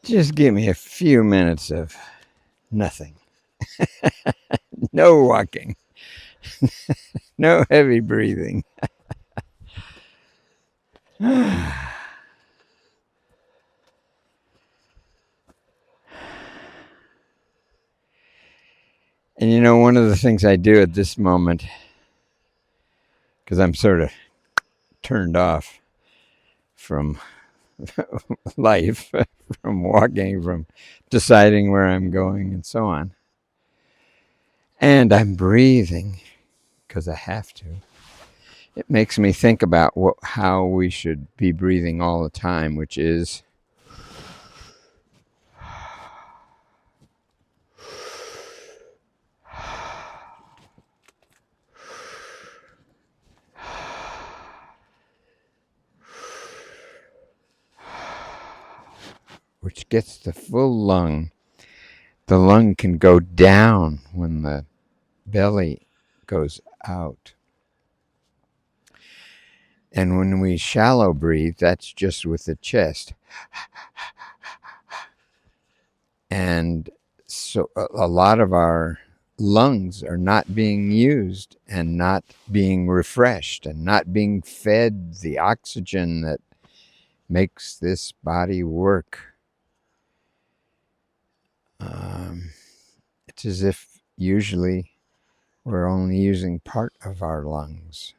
Just give me a few minutes of nothing. No walking, no heavy breathing. And you know, one of the things I do at this moment, because I'm sort of turned off from life, from walking, from deciding where I'm going, and so on. And I'm breathing because I have to. It makes me think about how we should be breathing all the time, which is which gets the full lung. The lung can go down when the belly goes out. And when we shallow breathe, that's just with the chest. And so a lot of our lungs are not being used and not being refreshed and not being fed the oxygen that makes this body work. It's as if usually we're only using part of our lungs.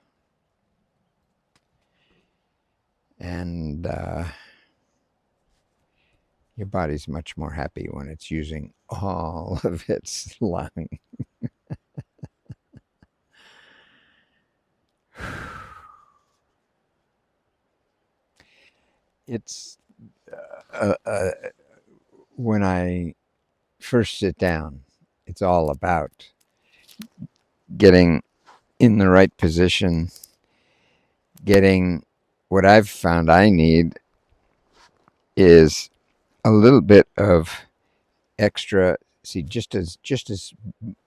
And your body's much more happy when it's using all of its lung. It's when I first sit down, it's all about getting in the right position, getting what I've found I need is a little bit of extra. See, just as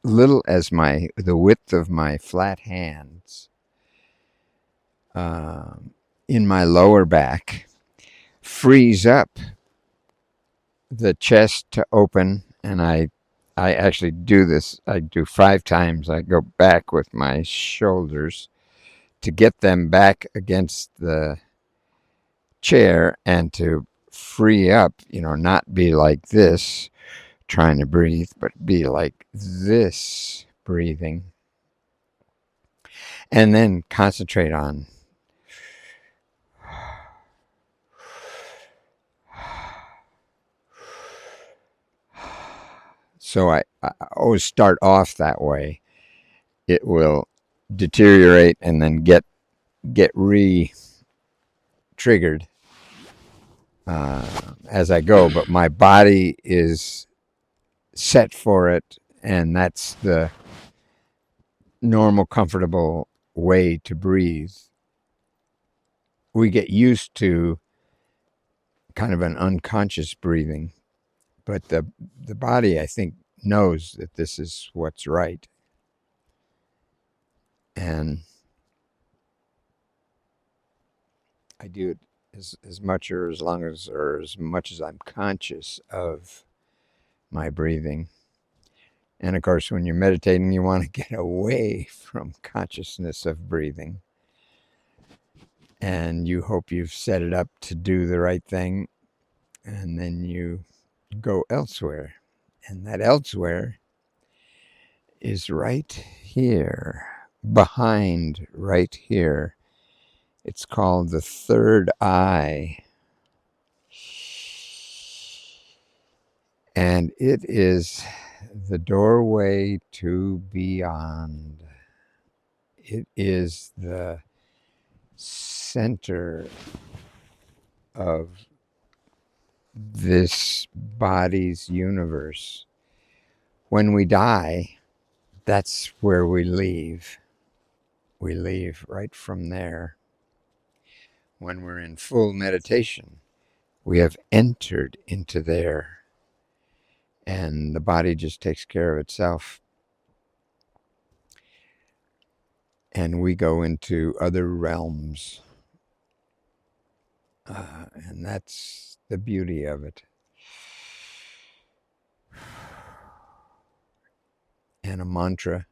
little as the width of my flat hands in my lower back frees up the chest to open, and I actually do this. I do 5 times. I go back with my shoulders to get them back against the chair and to free up, not be like this trying to breathe, but be like this breathing. And then concentrate on so I always start off that way. It will deteriorate and then get triggered as I go, but my body is set for it, and that's the normal, comfortable way to breathe. We get used to kind of an unconscious breathing, but the body, I think, knows that this is what's right. And I do it as much or as long as or as much as I'm conscious of my breathing. And of course, when you're meditating, you want to get away from consciousness of breathing. And you hope you've set it up to do the right thing. And then you go elsewhere. And that elsewhere is right here, behind right here. It's called the third eye. And it is the doorway to beyond. It is the center of this body's universe. When we die, that's where we leave. We leave right from there. When we're in full meditation, we have entered into there. And the body just takes care of itself. And we go into other realms. And that's the beauty of it. and a mantra,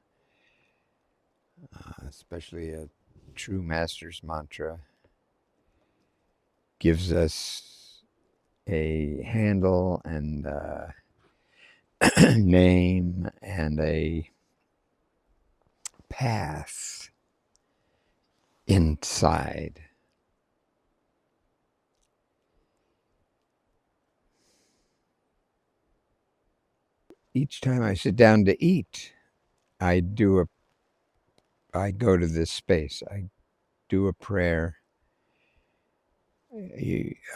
especially a true master's mantra, gives us a handle and name and a path inside. Each time I sit down to eat, I do a I go to this space. I do a prayer.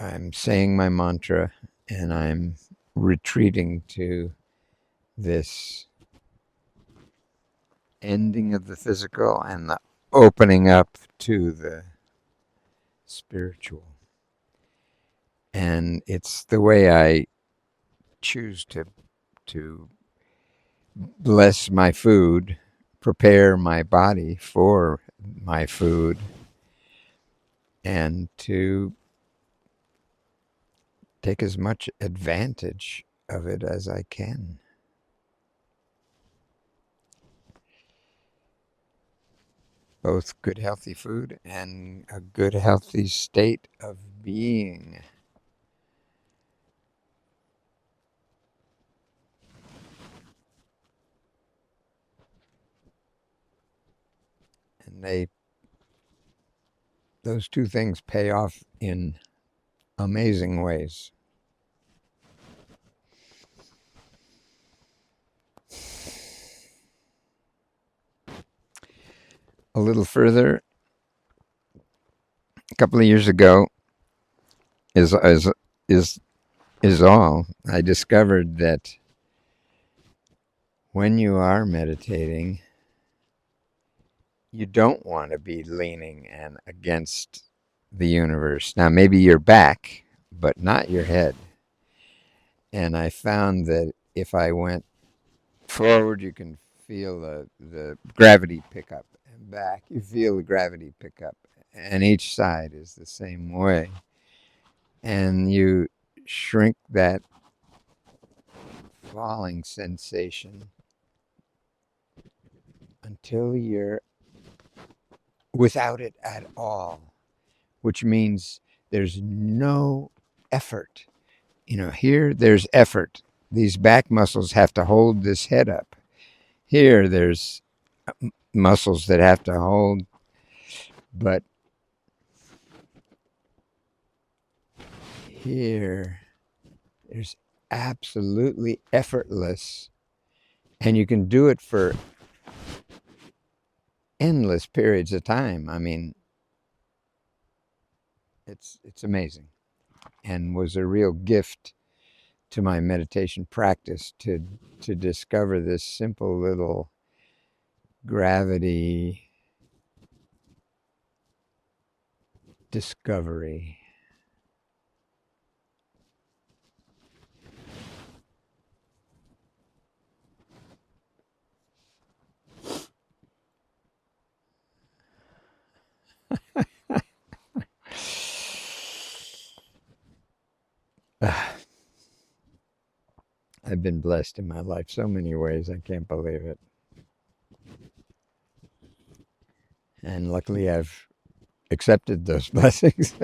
I'm saying my mantra and I'm retreating to this ending of the physical and the opening up to the spiritual. And it's the way I choose to bless my food, prepare my body for my food, and to take as much advantage of it as I can. Both good, healthy food and a good, healthy state of being. And those two things pay off in amazing ways. A little further, a couple of years ago, is is is all. I discovered that when you are meditating, you don't want to be leaning and against the universe. Now, maybe your back, but not your head. And I found that if I went forward, you can feel the gravity pick up, and back, you feel the gravity pick up, and each side is the same way. And you shrink that falling sensation until you're without it at all, which means there's no effort. Here there's effort. These back muscles have to hold this head up. Here there's muscles that have to hold, but here there's absolutely effortless, and you can do it for endless periods of time. I mean, it's amazing, and was a real gift to my meditation practice to discover this simple little gravity discovery. I've been blessed in my life so many ways, I can't believe it. And luckily I've accepted those blessings.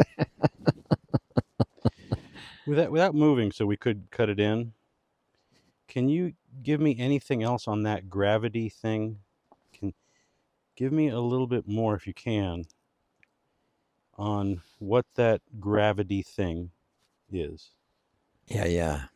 Without moving, so we could cut it in. Can you give me anything else on that gravity thing? Can give me a little bit more if you can on what that gravity thing is. Yeah.